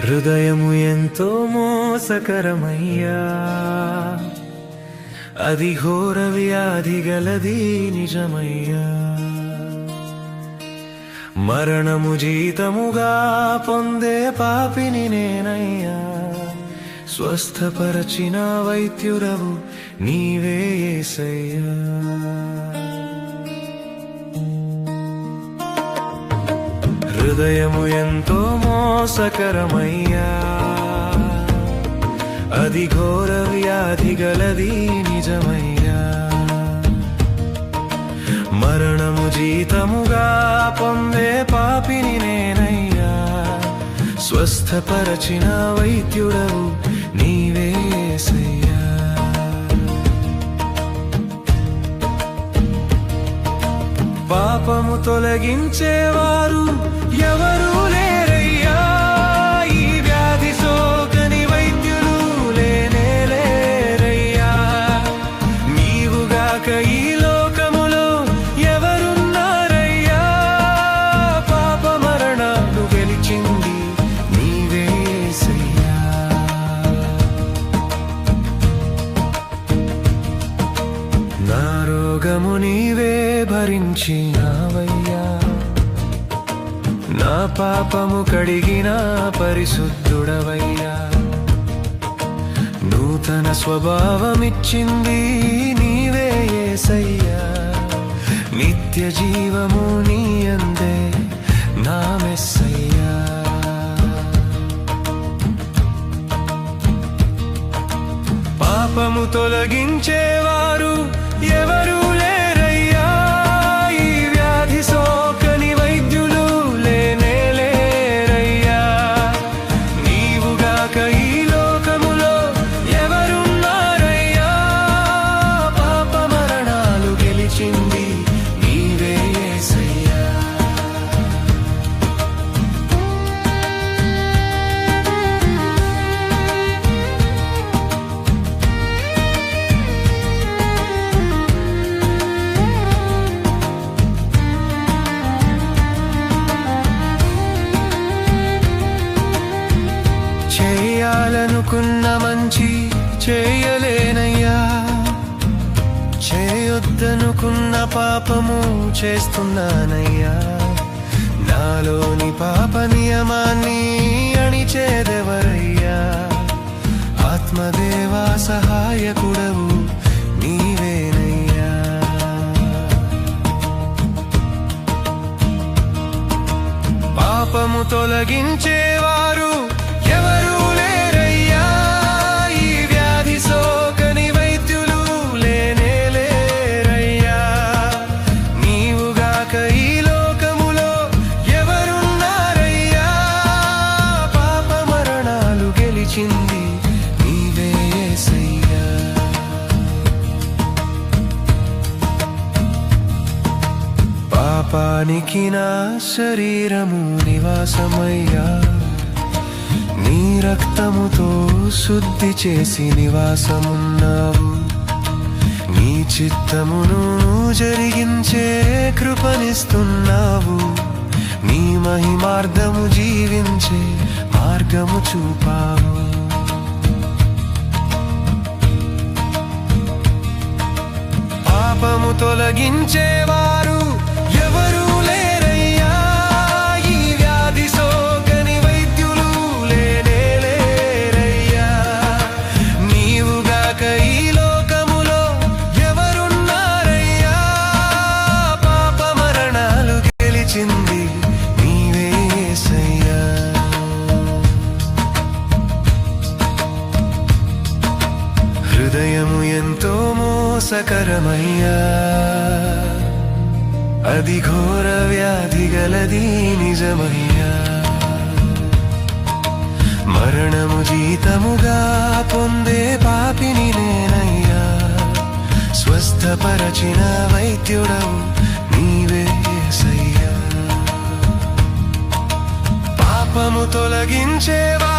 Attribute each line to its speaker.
Speaker 1: హృదయము ఎంతో మోసకరమయ్యా, అది ఘోర వ్యాధి గలది నిజమయ్యా. మరణము జీతముగా పొందే పాపిని నేనయ్యా, స్వస్థపరచిన వైద్యుడవు నీవే యేసయ్యా. హృదయము ఎంతో మోసకరమయ్యా, అది ఘోర వ్యాధి గలది నిజమయ్యా. మరణము జీతముగా పొందే పాపిని నేనయ్యా, స్వస్థపరచిన వైద్యుడవు నీవే యేసయ్యా. పాపము తొలగించేవారు ఎవరు లేరయ్యా, ఈ వ్యాధి సోకని వైద్యులు లేనే లేరయ్యా. నీవుగాక ఈ లోకములో ఎవరున్నారయ్యా, పాప మరణాలు గెలిచింది నీవే యేసయ్యా. నా రోగము నీవే భరించినావయ్యా, నా పాపము కడిగిన పరిశుద్ధుడవయ్యా. నూతన స్వభావమిచ్చింది నీవే యేసయ్యా, నిత్య జీవము నీ అందే నా మెస్సయ్యా. పాపము తొలగించేవారు ఎవరు లేరయ్యా, ఈ వ్యాధి సోకని వైద్యులు లేనే లేరయ్యా. నీవుగాక ఈ లోకములో ఎవరున్నారయ్యా, పాప మరణాలు గెలిచింది నీవే యేసయ్యా. చేయాలనుకున్న మంచి చేయలేనయ్యా, చేయొద్దనుకున్న పాపము చేస్తున్నానయ్యా. నాలోని పాప నియమాన్ని అణిచేదెవరయ్యా, ఆత్మదేవా సహాయకుడవు నీవేనయ్యా. పాపము తొలగించేవారు ఎవరు లేరయ్యా, ఈ వ్యాధి సోకని వైద్యులు లేనే లేరయ్యా. నీవుగాక ఈ లోకములో ఎవరున్నారయ్యా, పాప మరణాలు గెలిచింది నీవే యేసయ్యా. పాపానికి నా శరీరము నివాసమయ్యా, నీ రక్తముతో శుద్ధి చేసి నివాసమున్నావు. నీ చిత్తమును జరిగించే కృపనిస్తున్నావు, నీ మహిమార్థము జీవించే మార్గము చూపావు. పాపము తొలగించేవారు ఎవరు లేరయ్యా, ఈ వ్యాధి సోకని వైద్యులు లేనే లేరయ్యా. నీవుగాక ఈ లోకములో ఎవరున్నారయ్యా, పాప మరణాలు గెలిచింది నీవే యేసయ్యా. హృదయము ఎంతో మోసకరమయ్యా, అది ఘోర వ్యాధి గలది నిజమయ్యా. మరణము జీతముగా పొందే పాపిని నేనయ్యా, స్వస్థపరచిన వైద్యుడవు నీవే యేసయ్యా. పాపము తొలగించేవా